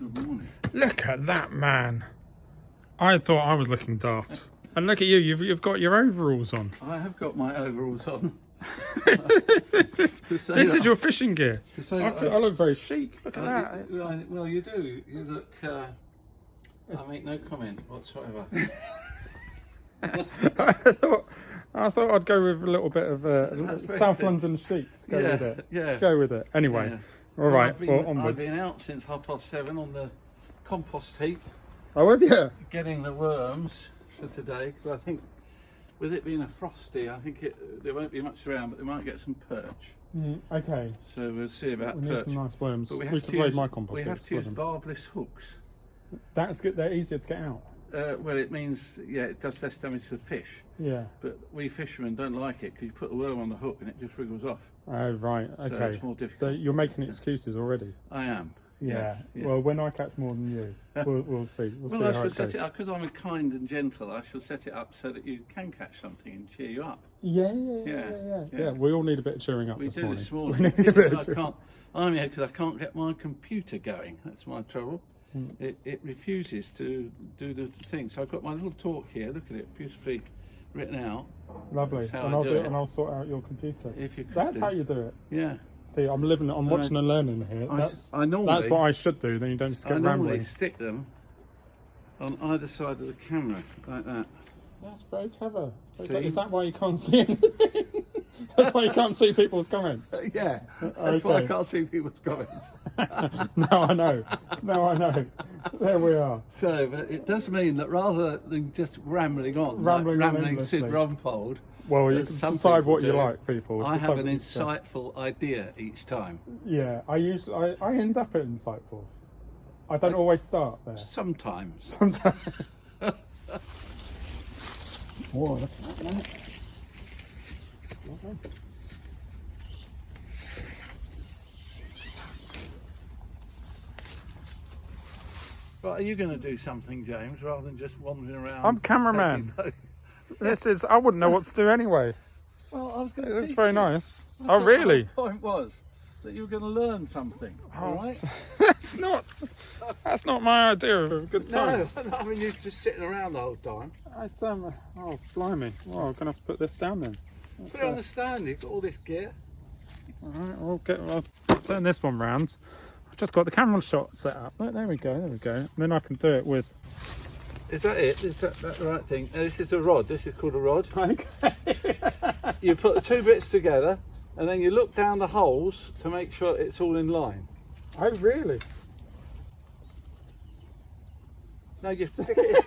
Good morning. Look at that, man. I thought I was looking daft. And look at you, you've got your overalls on. I have got my overalls on. this is your fishing gear. I look very chic. Look at that. Well, you do. You look. I make no comment whatsoever. I thought I'd go with a little bit of South London chic to go with it. Yeah. Let's go with it. Anyway, all right. I've been out since 7:30 on the compost heap. Oh, have you? Getting the worms for today, because I think with it being a frosty, I think there won't be much around, but they might get some perch. Okay. So we'll see about we perch. Need some nice worms. But we can raise my compost. We have to use barbless hooks. That's good. They're easier to get out. Well, it means, it does less damage to the fish. Yeah. But we fishermen don't like it because you put the worm on the hook and it just wriggles off. Oh, right. Okay. So it's more difficult. So you're making excuses already. I am. Yeah. Yes. Well, when I catch more than you, we'll see. We'll see I how shall it set goes. it up because I'm kind and gentle. I shall set it up so that you can catch something and cheer you up. Yeah. We all need a bit of cheering up this morning. We need a bit of cheering. I'm here because I can't get my computer going. That's my trouble. It refuses to do the thing. So I've got my little talk here. Look at it, beautifully written out. Lovely. And I'll sort out your computer. If you could. That's how you do it. Yeah. See, I'm watching and learning here. That's what I should do. Then you don't just get rambling. I normally stick them on either side of the camera like that. That's very clever. Is that why you can't see anything? That's why you can't see people's comments? Yeah, that's why I can't see people's comments. No, I know. There we are. So, but it does mean that rather than just rambling Sid Rumpold, well, you can decide what you like, people. I have an insightful idea each time. Yeah, I end up at insightful. I don't always start there. Sometimes. Whoa, look at that. Right, are you going to do something, James, rather than just wandering around? I'm cameraman. I wouldn't know what to do anyway. Well, I was going to. That's very nice. Oh, really? The point was that you were going to learn something. All right. That's not my idea of a good time. No, I mean you're just sitting around the whole time. It's oh, blimey. Well, I'm going to have to put this down then. But I understand you've got all this gear. All right, I'll turn this one round. I've just got the camera shot set up. Look, there we go. And then I can do it with. Is that it? Is that the right thing? This is a rod. This is called a rod. Okay. You put the two bits together, and then you look down the holes to make sure it's all in line. Oh, really? No, you stick it.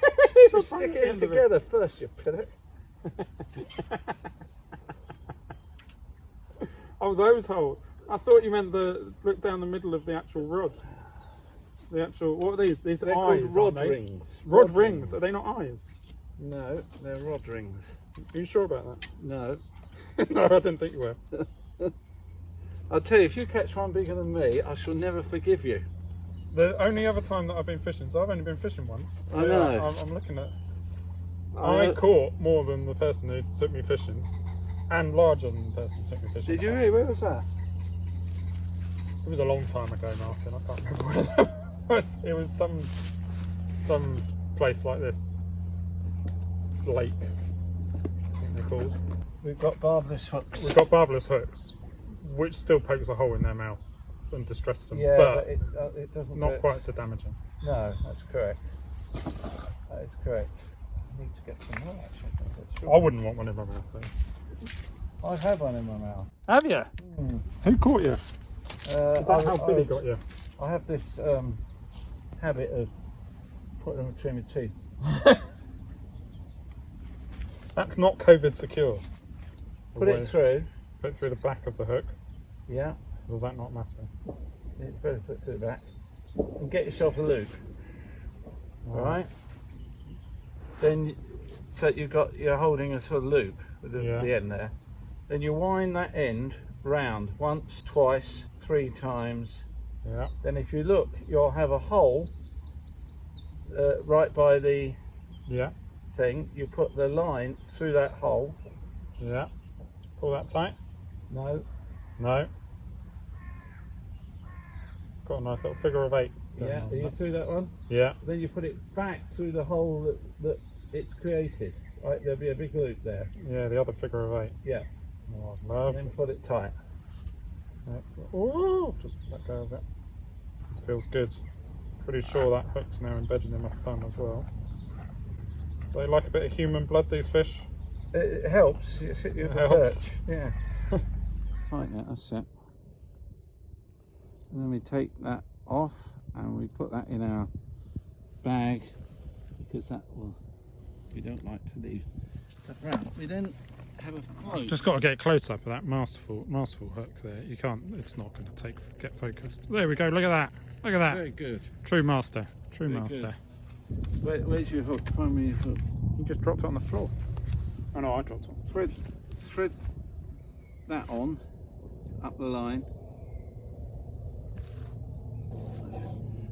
You stick it in together first. You pillock. Oh, those holes. I thought you meant look down the middle of the actual rod. The actual, what are these? These are eyes, rod rings. Rod rings. Are they not eyes? No, they're rod rings. Are you sure about that? No. No, I didn't think you were. I'll tell you, if you catch one bigger than me, I shall never forgive you. The only other time that I've been fishing, so I've only been fishing once. I know. I'm looking at. I caught more than the person who took me fishing, and larger than the person who took me fishing. Did you really? Where was that? It was a long time ago, Martin. I can't remember where that was. It was some place like this. Lake, I think they're called. We've got barbless hooks. We've got barbless hooks, which still pokes a hole in their mouth and distresses them. Yeah, but it doesn't. Not quite so damaging. No, that's correct. That is correct. I need to get some more. Actually. I wouldn't want one in my mouth though. I've had one in my mouth. Have you? Who caught you? Is that how Billy got you? I have this habit of putting them between my teeth. That's not COVID secure. Put it through. Put it through the back of the hook. Yeah. Does that not matter? It's better to put it through the back. And get yourself a loop. Right. Then, so you're holding a sort of loop with the end there. Then you wind that end round once, twice, 3 times. Yeah. Then if you look, you'll have a hole right by the thing. You put the line through that hole. Yeah. Pull that tight. No. No. Got a nice little figure of 8. Yeah, on. are you through that one? Yeah. Then you put it back through the hole that it's created. Right, there'll be a big loop there. Yeah, the other figure of 8. Yeah. Oh, And lovely. then put it tight. Excellent. Oh, just let go of it. This feels good. Pretty sure that hook's now embedded in my thumb as well. They like a bit of human blood, these fish. It helps. You sit you It helps. perch. Yeah. Tight now, that's it. And then we take that off and we put that in our bag because that will, we don't like to leave that around. We then have a float. Just got to get close up of that masterful hook there. You can't. It's not going to get focused. There we go. Look at that. Look at that. Very good. True master. True Very master. Where's your hook? Find me your hook. You just dropped it on the floor. Oh no, I dropped it. Thread that on up the line.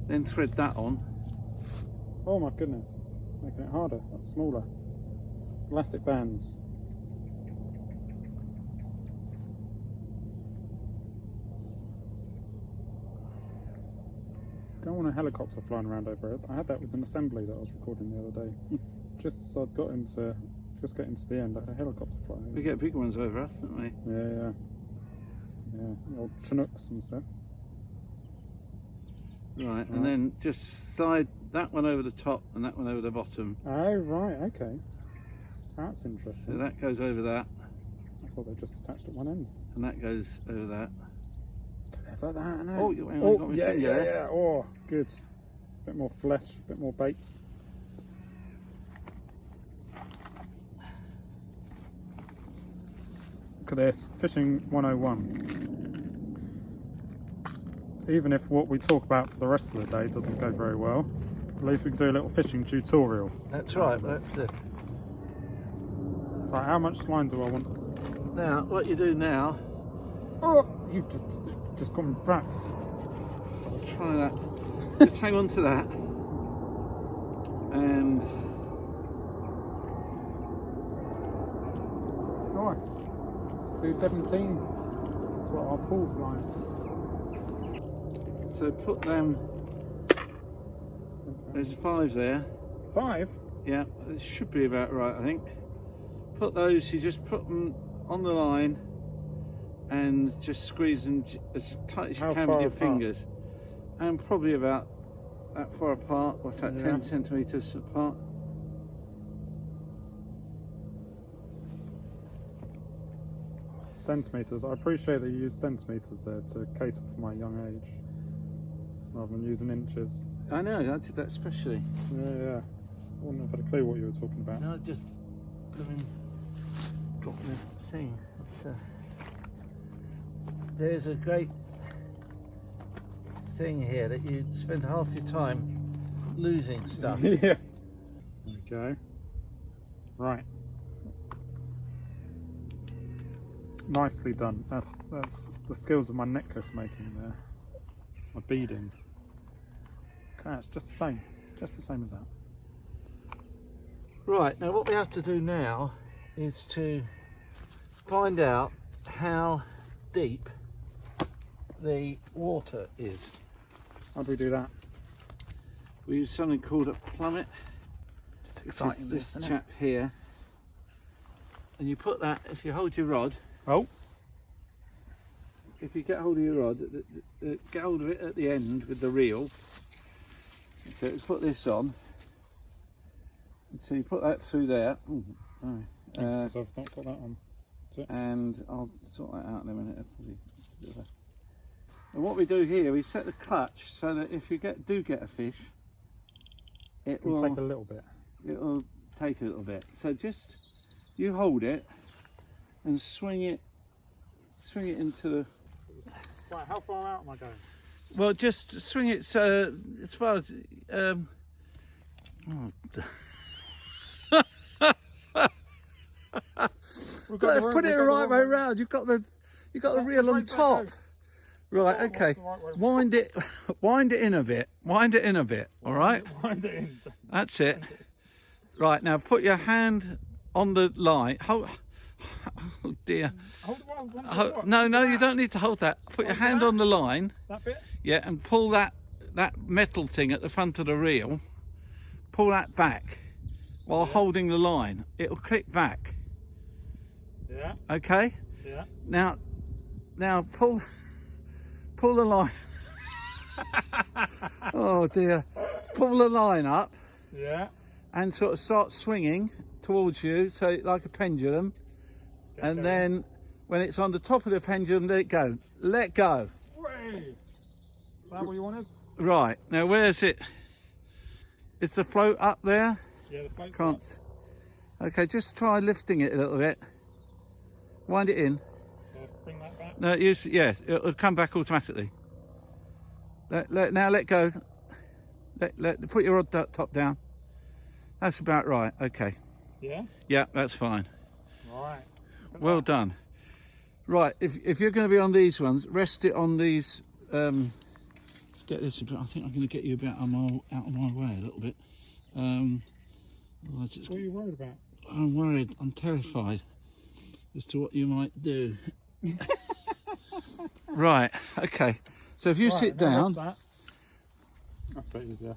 Then thread that on. Oh my goodness. Making it harder. That's smaller. Elastic bands. Don't want a helicopter flying around overhead. I had that with an assembly that I was recording the other day. Just as I'd got into, just getting to the end, I had a helicopter flying. We get big ones over us, don't we? Yeah. The old Chinooks and stuff. Right, and then just slide that one over the top and that one over the bottom. Oh, right, okay. That's So interesting. that goes over that, I thought they just attached at one end. and that goes over that. Clever that, isn't it? Oh, you got my finger there. yeah. Oh, good. Bit more flesh, bit more bait. Look at this, Fishing 101. Even if what we talk about for the rest of the day doesn't go very well, at least we can do a little fishing tutorial. That's right, that's it. Right, how much line do I want? Now, what you do now, Oh, you just coming back. try that, just hang on to that, and Nice. C17. That's what our pool flies. so put them, there's 5 there. 5? Yeah, it should be about right, I think. Put those, you just put them on the line and just squeeze them as tight as you How can far with your apart? fingers. And probably about that far apart, what's that, Yeah. 10 centimetres apart? Centimetres. I appreciate that you use centimetres there to cater for my young age, rather than using inches. I know, I did that specially. Yeah. I wouldn't have had a clue what you were talking about. No, just drop the thing. There's a great thing here that you spend half your time losing stuff. Yeah. There we go. Right. Nicely done. That's the skills of my necklace making there. My beading. Okay, it's just the same. Just the same as that. Right, now what we have to do now is to find out how deep the water is. How do we do that? We use something called a plummet. It's It's this chap here. And you put that, if you hold your rod, Oh, if you get hold of your rod, get hold of it at the end with the reel. So you put this on. So you put that through there. Ooh, sorry. because I've not got that on. And I'll sort that out in a minute. And what we do here, we set the clutch so that if you do get a fish, it It'll will take a little bit. It'll take a little bit. So just you hold it and swing it into the. Right, how far out am I going? Well, just swing it so as far as. Let's put it the right way round. You've got the reel on top. Right. Okay. Wind it in a bit. Wind it in a bit. All right. Wind it in. That's it. Right. Now put your hand on the line. Oh dear. Hold No, you don't need to hold that. Put your hand on the line. That bit? Yeah, and pull that that metal thing at the front of the reel, pull that back while holding the line. It'll click back. Yeah. Okay? Yeah. Now pull the line. Oh dear. Pull the line up. Yeah. And sort of start swinging towards you, so like a pendulum. And then when it's on the top of the pendulum, let it go. Let go. Is that what you wanted? Right. Now where is it? Is the float up there? Yeah, the float's Can't. Okay, just try lifting it a little bit. Wind it in. So bring that back. No, yes, it'll come back automatically. Now let go. Put your rod top down. That's about right. Okay. Yeah? Yeah, that's fine. Right. Well done. Right, if you're going to be on these ones, rest it on these. Get this a bit. I think I'm going to get you about out of my way a little bit. What are you worried about? I'm worried. I'm terrified as to what you might do. Right. Okay. So if you sit down. That's a bit easier.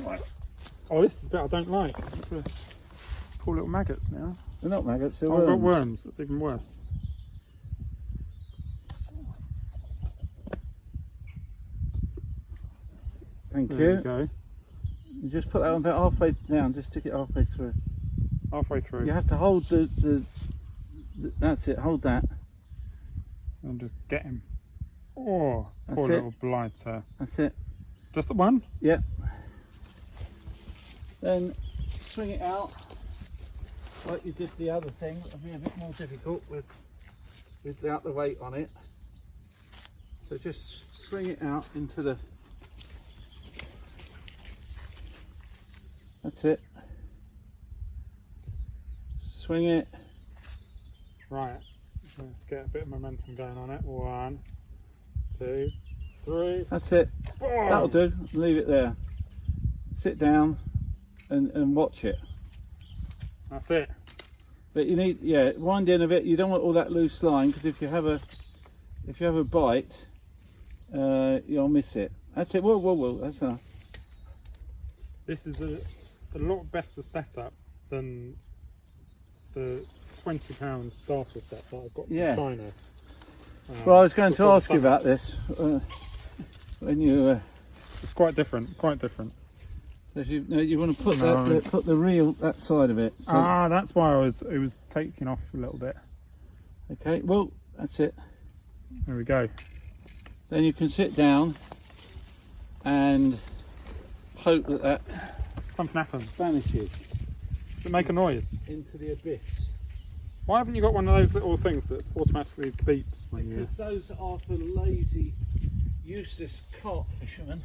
Right. Oh, this is the bit I don't like. It's the poor little maggots now. They're not maggots. They're I've got worms. worms. That's even worse. Thank There you. you go. You just put that on about halfway down. Just stick it halfway through. Halfway through. You have to hold the that's it. Hold that. And just get him. Oh, That's poor it. little blighter. That's it. Just the one? Yep. Then swing it out like you did the other thing. It'll be a bit more difficult without the weight on it. So just swing it out into the. That's it. Swing it. Right. Let's get a bit of momentum going on it. 1, 2, 3. That's it. Boom. That'll do. Leave it there. Sit down and watch it. That's it. But you need, wind in a bit. You don't want all that loose line, because if you have a bite, you'll miss it. That's it. Whoa. That's enough. This is a lot better setup than the £20 starter set that I've got from China. Well, I was going to ask you about this when you. It's quite different. Quite different. So if you want to put put the reel that side of it. So. That's why it was taking off a little bit. Okay. Well, that's it. There we go. Then you can sit down and hope that Something happens. vanishes Does it make a noise? into the abyss. Why haven't you got one of those little things that automatically beeps when you... Because those are for lazy, useless carp fishermen.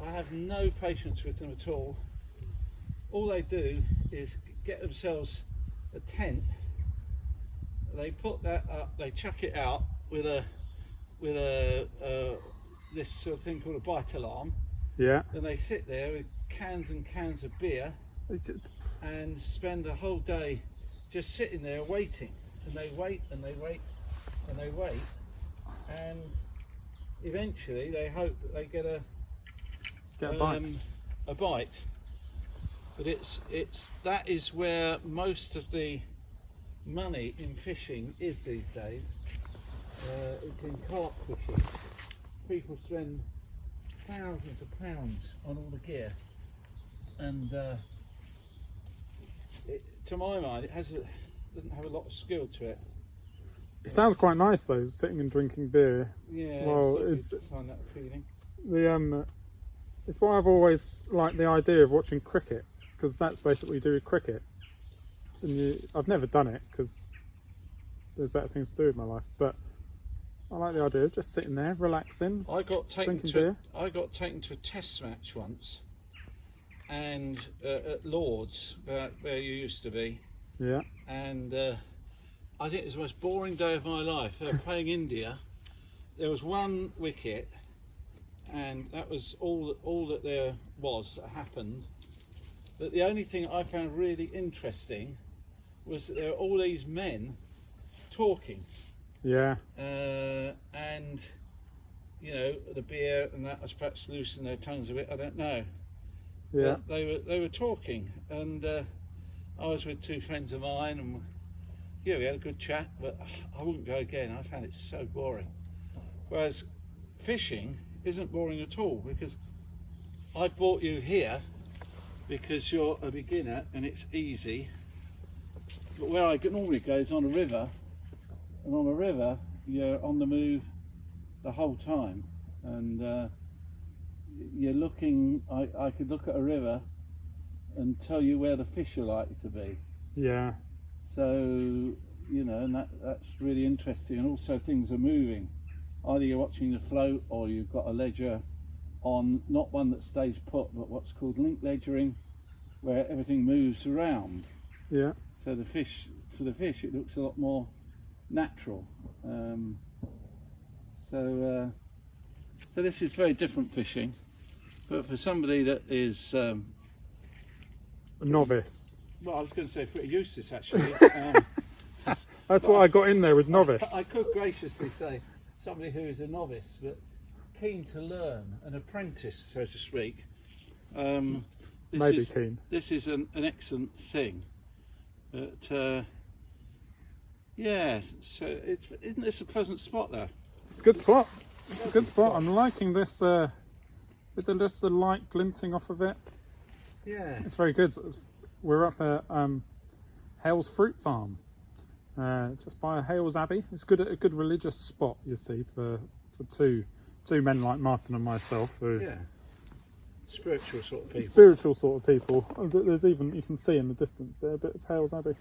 I have no patience with them at all. All they do is get themselves a tent. They put that up. They chuck it out with this sort of thing called a bite alarm. Yeah. Then they sit there with cans and cans of beer and spend a whole day just sitting there waiting. And they wait and they wait and they wait, and eventually they hope that they get a bite. But that is where most of the money in fishing is these days. It's in carp fishing. People spend thousands of pounds on all the gear, and to my mind, it doesn't have a lot of skill to it. It sounds quite nice though, sitting and drinking beer. Yeah. Well, it's find that appealing. It's why I've always liked the idea of watching cricket, because that's basically what you do with cricket. And I've never done it because there's better things to do with my life, but I like the idea of just sitting there, relaxing. I got taken drinking to beer. a test match once, and at Lord's, where you used to be. Yeah. And I think it was the most boring day of my life. They were playing India. There was one wicket, and that was all that there was that happened. But the only thing I found really interesting was that there were all these men talking, Yeah. And you know, the beer and that was perhaps loosened their tongues a bit. I don't know. Yeah. But they were talking, and I was with two friends of mine, and yeah, we had a good chat. But I wouldn't go again. I found it so boring. Whereas fishing isn't boring at all, because I brought you here because you're a beginner and it's easy. But where I normally go is on a river, and on a river you're on the move the whole time, and you're looking. I could look at a river and tell you where the fish are likely to be. Yeah. So you know, and that's really interesting. And also things are moving. Either you're watching the float, or you've got a ledger on, not one that stays put, but what's called link ledgering, where everything moves around. Yeah. So the fish, to the fish, it looks a lot more natural. So this is very different fishing, but for somebody that is A novice. well, I was going to say pretty useless actually. That's what I got in there with novice. I could graciously say somebody who is a novice, but keen to learn, an apprentice, so to speak. Maybe keen. This is an excellent thing. But yeah, so isn't this a pleasant spot there? It's a good spot. It's a good spot. I'm liking this with just the light glinting off of it. Yeah. It's very good. We're up at Hales Fruit Farm, just by Hales Abbey. It's good, a good religious spot, you see, for two men like Martin and myself who Spiritual sort of people. Spiritual sort of people. There's even, you can see in the distance there, a bit of Hales Abbey.